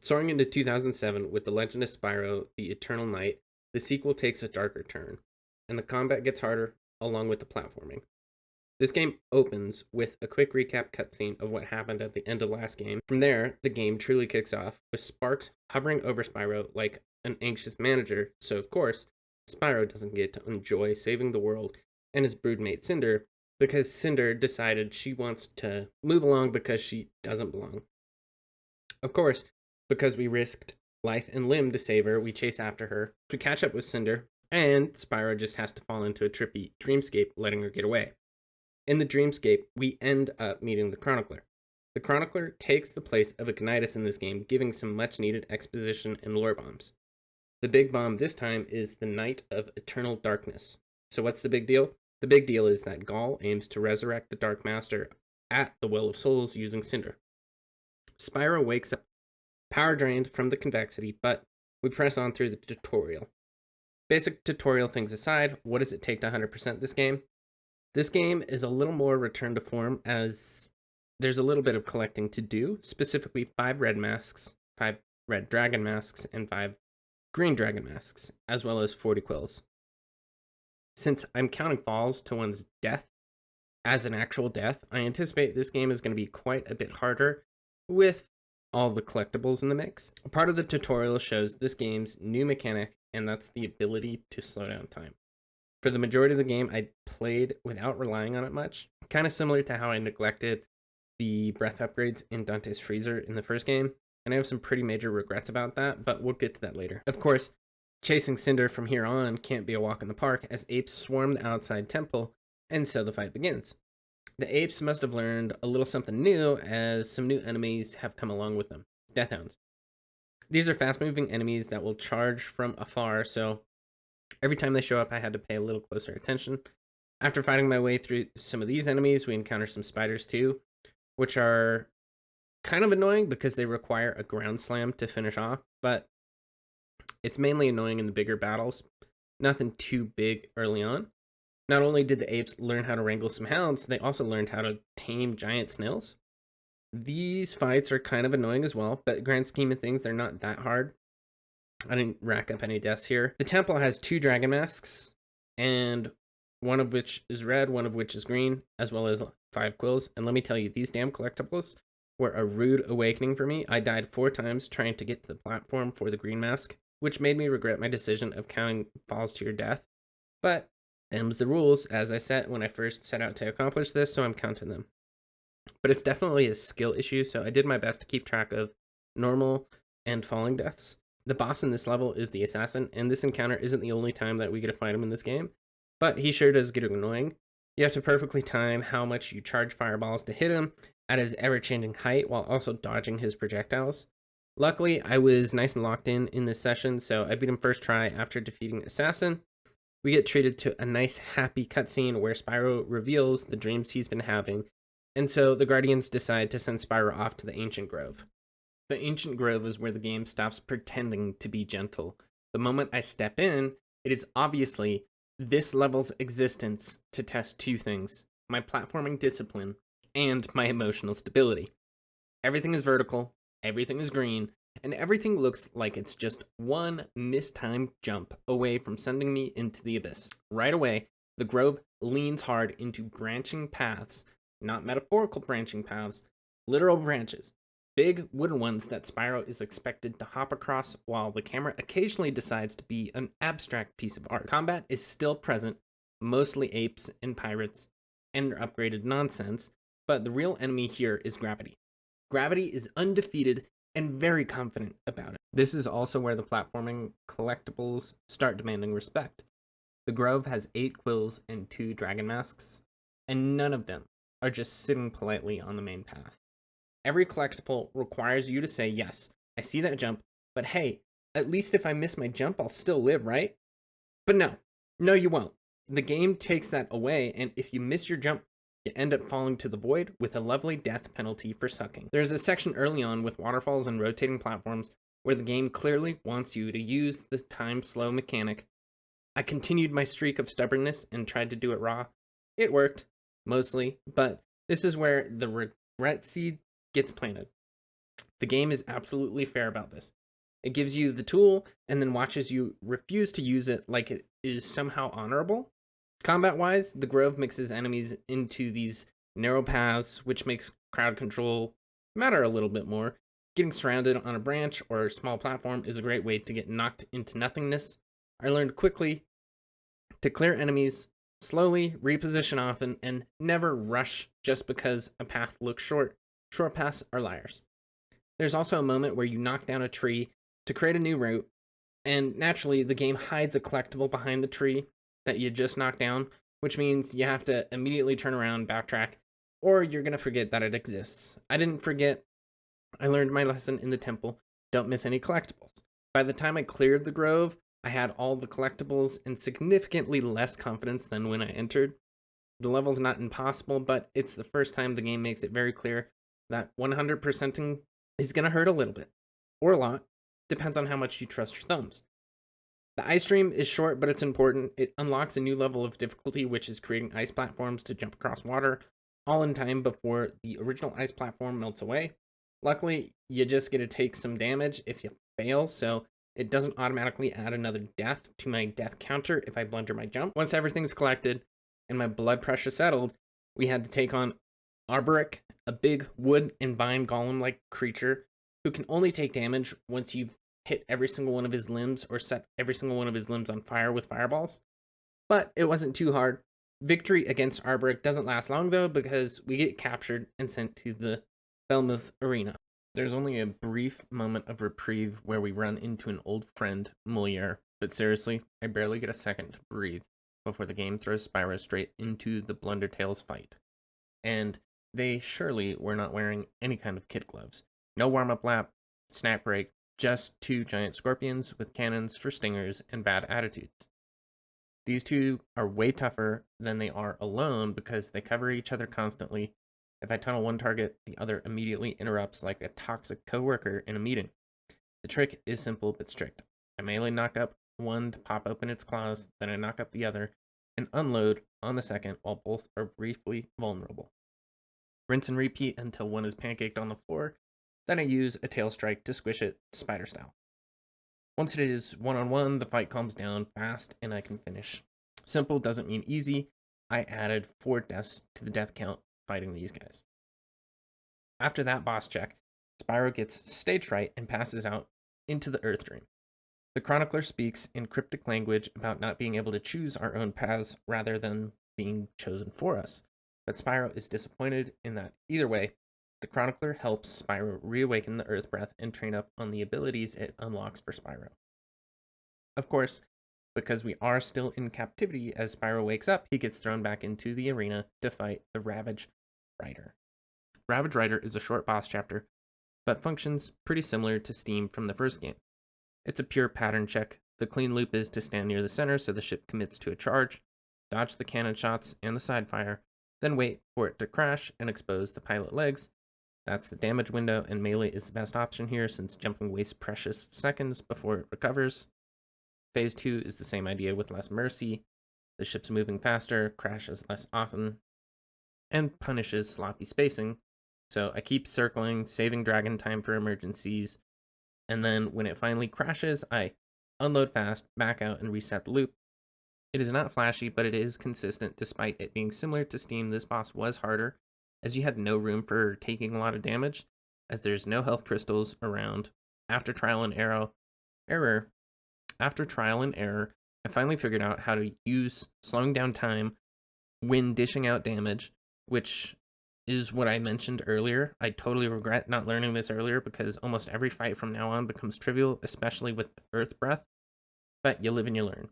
Soaring into 2007 with The Legend of Spyro: The Eternal Night, the sequel takes a darker turn, and the combat gets harder along with the platforming. This game opens with a quick recap cutscene of what happened at the end of the last game. From there, the game truly kicks off, with Sparx hovering over Spyro like an anxious manager, so of course, Spyro doesn't get to enjoy saving the world and his broodmate Cinder, because Cinder decided she wants to move along because she doesn't belong. Of course, because we risked life and limb to save her, we chase after her to catch up with Cinder, and Spyro just has to fall into a trippy dreamscape, letting her get away. In the dreamscape, we end up meeting the Chronicler. The Chronicler takes the place of Ignitus in this game, giving some much needed exposition and lore bombs. The big bomb this time is the Night of Eternal Darkness. So what's the big deal? The big deal is that Gaul aims to resurrect the Dark Master at the Well of Souls using Cinder. Spyro wakes up, power drained from the convexity, but we press on through the tutorial. Basic tutorial things aside, what does it take to 100% this game? This game is a little more return to form, as there's a little bit of collecting to do, specifically 5 red masks, 5 red dragon masks, and 5 green dragon masks, as well as 40 quills. Since I'm counting falls to one's death as an actual death, I anticipate this game is going to be quite a bit harder with all the collectibles in the mix. A part of the tutorial shows this game's new mechanic, and that's the ability to slow down time. For the majority of the game, I played without relying on it much, kind of similar to how I neglected the breath upgrades in Dante's Freezer in the first game, and I have some pretty major regrets about that, but we'll get to that later. Of course, chasing Cinder from here on can't be a walk in the park, as apes swarm the outside temple, and so the fight begins. The apes must have learned a little something new, as some new enemies have come along with them. Deathhounds. These are fast-moving enemies that will charge from afar, so every time they show up, I had to pay a little closer attention. After fighting my way through some of these enemies, we encounter some spiders too, which are kind of annoying because they require a ground slam to finish off, but it's mainly annoying in the bigger battles. Nothing too big early on. Not only did the apes learn how to wrangle some hounds, they also learned how to tame giant snails. These fights are kind of annoying as well, but grand scheme of things, they're not that hard. I didn't rack up any deaths here. The temple has 2 dragon masks, and one of which is red, one of which is green, as well as 5 quills. And let me tell you, these damn collectibles were a rude awakening for me. I died 4 times trying to get to the platform for the green mask, which made me regret my decision of counting falls to your death. But them's the rules, as I said when I first set out to accomplish this, so I'm counting them. But it's definitely a skill issue, so I did my best to keep track of normal and falling deaths. The boss in this level is the assassin, and this encounter isn't the only time that we get to fight him in this game, but he sure does get annoying. You have to perfectly time how much you charge fireballs to hit him at his ever-changing height while also dodging his projectiles. Luckily, I was nice and locked in this session, so I beat him first try after defeating Assassin. We get treated to a nice happy cutscene where Spyro reveals the dreams he's been having, and so the Guardians decide to send Spyro off to the Ancient Grove. The Ancient Grove is where the game stops pretending to be gentle. The moment I step in, it is obviously this level's existence to test 2 things: my platforming discipline and my emotional stability. Everything is vertical, everything is green, and everything looks like it's just one mistimed jump away from sending me into the abyss. Right away, the grove leans hard into branching paths, not metaphorical branching paths, literal branches. Big wooden ones that Spyro is expected to hop across, while the camera occasionally decides to be an abstract piece of art. Combat is still present, mostly apes and pirates, and their upgraded nonsense, but the real enemy here is gravity. Gravity is undefeated and very confident about it. This is also where the platforming collectibles start demanding respect. The Grove has 8 quills and 2 dragon masks, and none of them are just sitting politely on the main path. Every collectible requires you to say, yes, I see that jump, but hey, at least if I miss my jump, I'll still live, right? But no, you won't. The game takes that away, and if you miss your jump, you end up falling to the void with a lovely death penalty for sucking. There's a section early on with waterfalls and rotating platforms where the game clearly wants you to use the time slow mechanic. I continued my streak of stubbornness and tried to do it raw. It worked, mostly, but this is where the regret seed gets planted. The game is absolutely fair about this. It gives you the tool and then watches you refuse to use it like it is somehow honorable. Combat wise, the Grove mixes enemies into these narrow paths, which makes crowd control matter a little bit more. Getting surrounded on a branch or a small platform is a great way to get knocked into nothingness. I learned quickly to clear enemies slowly, reposition often, and never rush just because a path looks short. Short paths are liars. There's also a moment where you knock down a tree to create a new route, and naturally, the game hides a collectible behind the tree that you just knocked down, which means you have to immediately turn around, backtrack, or you're going to forget that it exists. I didn't forget. I learned my lesson in the temple. Don't miss any collectibles. By the time I cleared the grove, I had all the collectibles and significantly less confidence than when I entered. The level's not impossible, but it's the first time the game makes it very clear that 100%ing is going to hurt a little bit, or a lot. Depends on how much you trust your thumbs. The ice stream is short, but it's important. It unlocks a new level of difficulty, which is creating ice platforms to jump across water, all in time before the original ice platform melts away. Luckily, you just get to take some damage if you fail, so it doesn't automatically add another death to my death counter if I blunder my jump. Once everything's collected and my blood pressure settled, we had to take on Arboric, a big wood and vine golem-like creature who can only take damage once you've hit every single one of his limbs or set every single one of his limbs on fire with fireballs. But it wasn't too hard. Victory against Arboric doesn't last long though, because we get captured and sent to the Belmuth Arena. There's only a brief moment of reprieve where we run into an old friend, Moliere, but seriously, I barely get a second to breathe before the game throws Spyro straight into the Blundertails fight. And they surely were not wearing any kind of kid gloves. No warm-up lap, snap break, just two giant scorpions with cannons for stingers and bad attitudes. These two are way tougher than they are alone because they cover each other constantly. If I tunnel one target, the other immediately interrupts like a toxic coworker in a meeting. The trick is simple but strict. I melee knock up one to pop open its claws, then I knock up the other, and unload on the second while both are briefly vulnerable. Rinse and repeat until one is pancaked on the floor, then I use a tail strike to squish it spider style. Once it is one-on-one, the fight calms down fast and I can finish. Simple doesn't mean easy. I added 4 deaths to the death count fighting these guys. After that boss check, Spyro gets stage fright and passes out into the Earth Dream. The chronicler speaks in cryptic language about not being able to choose our own paths rather than being chosen for us. But Spyro is disappointed in that either way, the chronicler helps Spyro reawaken the Earth Breath and train up on the abilities it unlocks for Spyro. Of course, because we are still in captivity as Spyro wakes up, he gets thrown back into the arena to fight the Ravage Rider. Ravage Rider is a short boss chapter, but functions pretty similar to Steam from the first game. It's a pure pattern check. The clean loop is to stand near the center so the ship commits to a charge, dodge the cannon shots and the side fire, then wait for it to crash and expose the pilot legs. That's the damage window, and melee is the best option here since jumping wastes precious seconds before it recovers. Phase 2 is the same idea with less mercy. The ship's moving faster, crashes less often, and punishes sloppy spacing. So I keep circling, saving dragon time for emergencies, and then when it finally crashes, I unload fast, back out, and reset the loop. It is not flashy, but it is consistent. Despite it being similar to Steam, this boss was harder, as you had no room for taking a lot of damage, as there's no health crystals around. After trial and error, I finally figured out how to use slowing down time when dishing out damage, which is what I mentioned earlier. I totally regret not learning this earlier because almost every fight from now on becomes trivial, especially with Earth Breath, but you live and you learn.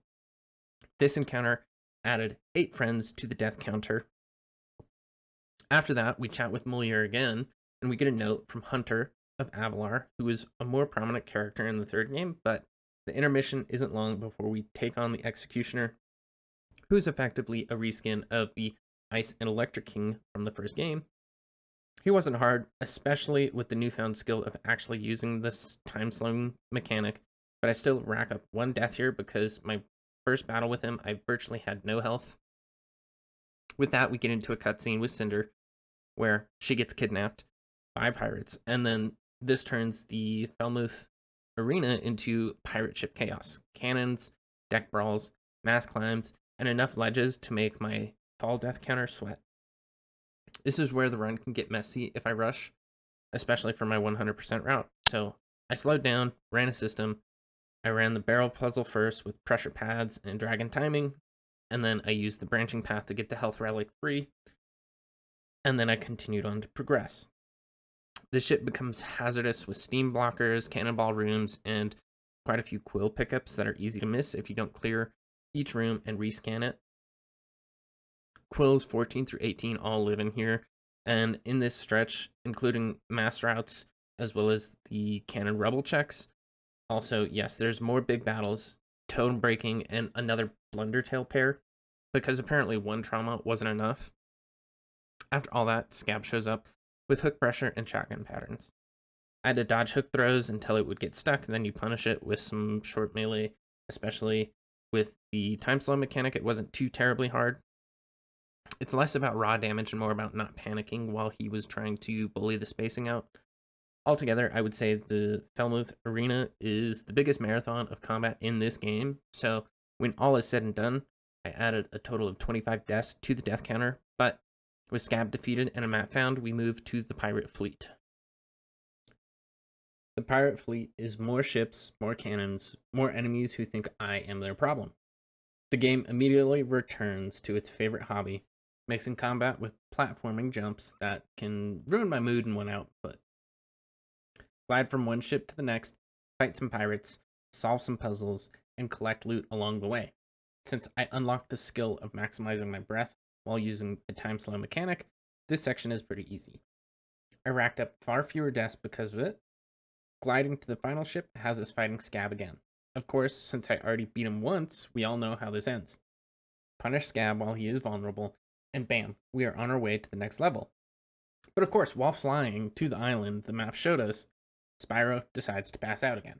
This encounter added 8 friends to the death counter. After that, we chat with Moliere again, and we get a note from Hunter of Avalar, who is a more prominent character in the third game, but the intermission isn't long before we take on the Executioner, who's effectively a reskin of the Ice and Electric King from the first game. He wasn't hard, especially with the newfound skill of actually using this time-slowing mechanic, but I still rack up 1 death here because my first battle with him, I virtually had no health. With that, we get into a cutscene with Cinder, where she gets kidnapped by pirates, and then This turns the Falmouth arena into pirate ship chaos. Cannons, deck brawls, mass climbs, and enough ledges to make my fall death counter sweat. This is where the run can get messy if I rush, especially for my 100% route. So I slowed down, ran a system. I ran the barrel puzzle first with pressure pads and dragon timing, and then I used the branching path to get the health relic 3, and then I continued on to progress. The ship becomes hazardous with steam blockers, cannonball rooms, and quite a few quill pickups that are easy to miss if you don't clear each room and rescan it. Quills 14 through 18 all live in here, and in this stretch, including mass routes as well as the cannon rebel checks. Also, yes, there's more big battles, totem breaking, and another blundertail pair, because apparently one trauma wasn't enough. After all that, Scab shows up with hook pressure and shotgun patterns. I had to dodge hook throws until it would get stuck, and then you punish it with some short melee, especially with the time slow mechanic. It wasn't too terribly hard. It's less about raw damage and more about not panicking while he was trying to bully the spacing out. Altogether, I would say the Falmouth Arena is the biggest marathon of combat in this game, so when all is said and done, I added a total of 25 deaths to the death counter, but with Scab defeated and a map found, we moved to the pirate fleet. The pirate fleet is more ships, more cannons, more enemies who think I am their problem. The game immediately returns to its favorite hobby, mixing combat with platforming jumps that can ruin my mood in one output. Glide from one ship to the next, fight some pirates, solve some puzzles, and collect loot along the way. Since I unlocked the skill of maximizing my breath while using the time slow mechanic, this section is pretty easy. I racked up far fewer deaths because of it. Gliding to the final ship has us fighting Scab again. Of course, since I already beat him once, we all know how this ends. Punish Scab while he is vulnerable, and bam, we are on our way to the next level. But of course, while flying to the island the map showed us, Spyro decides to pass out again.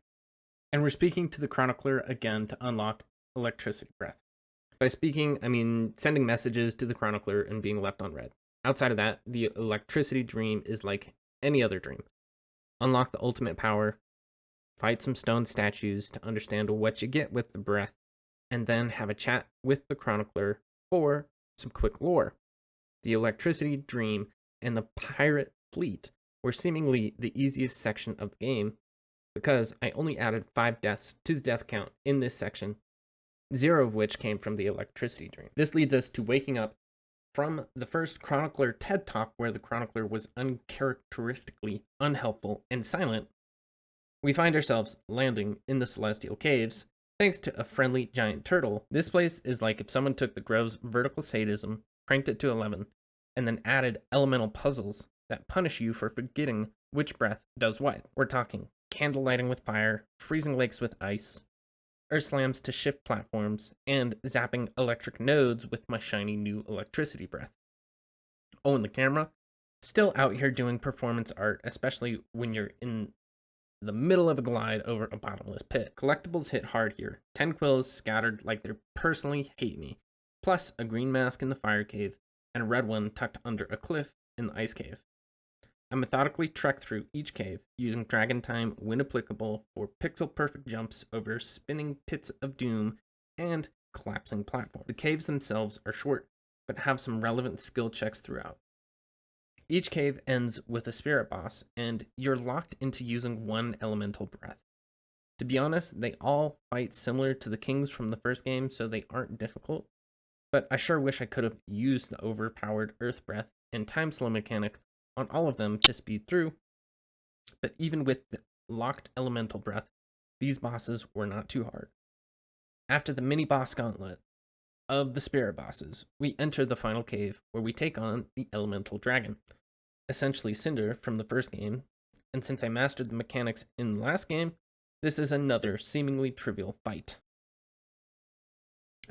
And we're speaking to the Chronicler again to unlock Electricity Breath. By speaking, I mean sending messages to the Chronicler and being left on red. Outside of that, the Electricity Dream is like any other dream. Unlock the ultimate power, fight some stone statues to understand what you get with the breath, and then have a chat with the Chronicler for some quick lore. The Electricity Dream and the Pirate Fleet were seemingly the easiest section of the game because I only added 5 deaths to the death count in this section, 0 of which came from the Electricity Dream. This leads us to waking up from the first Chronicler TED Talk where the Chronicler was uncharacteristically unhelpful and silent. We find ourselves landing in the Celestial Caves thanks to a friendly giant turtle. This place is like if someone took the Grove's vertical sadism, cranked it to 11, and then added elemental puzzles that punish you for forgetting which breath does what. We're talking candle lighting with fire, freezing lakes with ice, earth slams to shift platforms, and zapping electric nodes with my shiny new electricity breath. Oh, and the camera? Still out here doing performance art, especially when you're in the middle of a glide over a bottomless pit. Collectibles hit hard here. 10 quills scattered like they personally hate me, plus a green mask in the fire cave, and a red one tucked under a cliff in the ice cave. I methodically trek through each cave, using Dragon Time when applicable for pixel-perfect jumps over spinning pits of doom and collapsing platforms. The caves themselves are short, but have some relevant skill checks throughout. Each cave ends with a spirit boss, and you're locked into using one elemental breath. To be honest, they all fight similar to the kings from the first game, so they aren't difficult, but I sure wish I could have used the overpowered earth breath and time slow mechanic on all of them to speed through. But even with the locked elemental breath, these bosses were not too hard. After the mini boss gauntlet of the spirit bosses, we enter the final cave where we take on the elemental dragon, essentially Cinder from the first game, and since I mastered the mechanics in the last game, this is another seemingly trivial fight.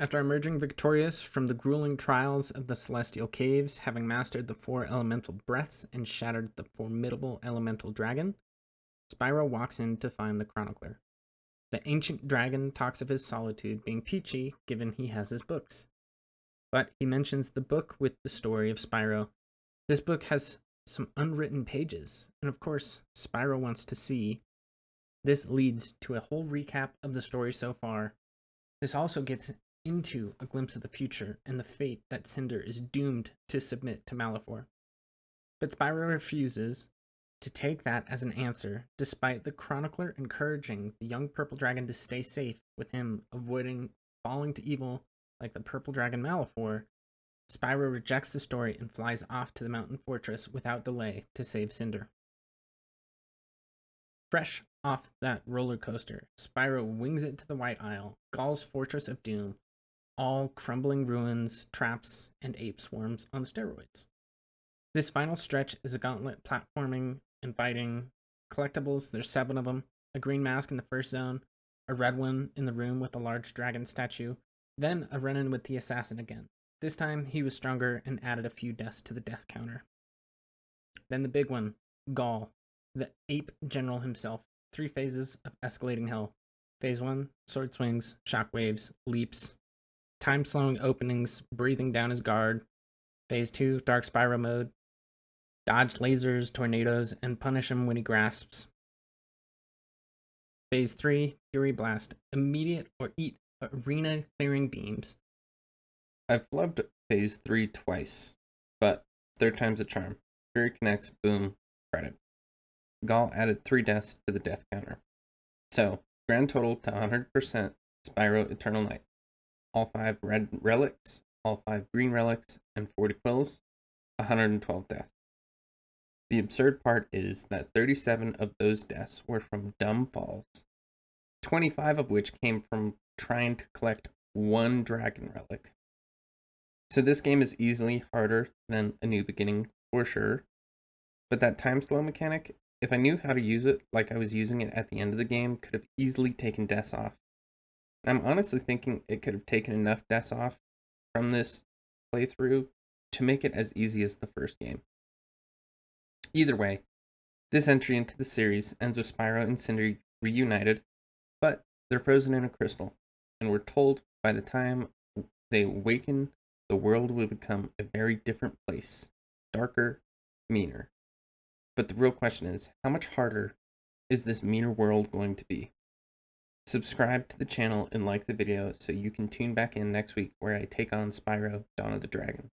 After emerging victorious from the grueling trials of the Celestial Caves, having mastered the 4 elemental breaths and shattered the formidable elemental dragon, Spyro walks in to find the Chronicler. The ancient dragon talks of his solitude being peachy given he has his books. But he mentions the book with the story of Spyro. This book has some unwritten pages. And of course, Spyro wants to see. This leads to a whole recap of the story so far. This also gets into a glimpse of the future and the fate that Cinder is doomed to submit to Malifor. But Spyro refuses to take that as an answer, despite the chronicler encouraging the young purple dragon to stay safe, with him avoiding falling to evil like the purple dragon Malifor. Spyro rejects the story and flies off to the mountain fortress without delay to save Cinder. Fresh off that roller coaster, Spyro wings it to the White Isle, Gaul's Fortress of Doom, all crumbling ruins, traps, and ape swarms on steroids. This final stretch is a gauntlet platforming and fighting collectibles. There's 7 of them, a green mask in the first zone, a red one in the room with a large dragon statue, then a run-in with the assassin again. This time he was stronger and added a few deaths to the death counter. Then the big one, Gaul, the ape general himself. 3 phases of escalating hell. Phase 1, sword swings, shockwaves, leaps, time-slowing openings, breathing down his guard. Phase 2, Dark Spyro mode. Dodge lasers, tornadoes, and punish him when he grasps. Phase 3, Fury Blast. Immediate or eat arena-clearing beams. I've flubbed Phase 3 twice, but third time's a charm. Fury connects, boom, credit. Gaul added 3 deaths to the death counter. So, grand total to 100% Spyro Eternal Night. All 5 red relics, all 5 green relics, and 40 quills, 112 deaths. The absurd part is that 37 of those deaths were from dumb falls, 25 of which came from trying to collect 1 dragon relic. So this game is easily harder than A New Beginning, for sure, but that time slow mechanic, if I knew how to use it like I was using it at the end of the game, could have easily taken deaths off. And I'm honestly thinking it could have taken enough deaths off from this playthrough to make it as easy as the first game. Either way, this entry into the series ends with Spyro and Cinder reunited, but they're frozen in a crystal, and we're told by the time they awaken, the world will become a very different place, darker, meaner. But the real question is, how much harder is this meaner world going to be? Subscribe to the channel and like the video so you can tune back in next week where I take on Spyro, Dawn of the Dragon.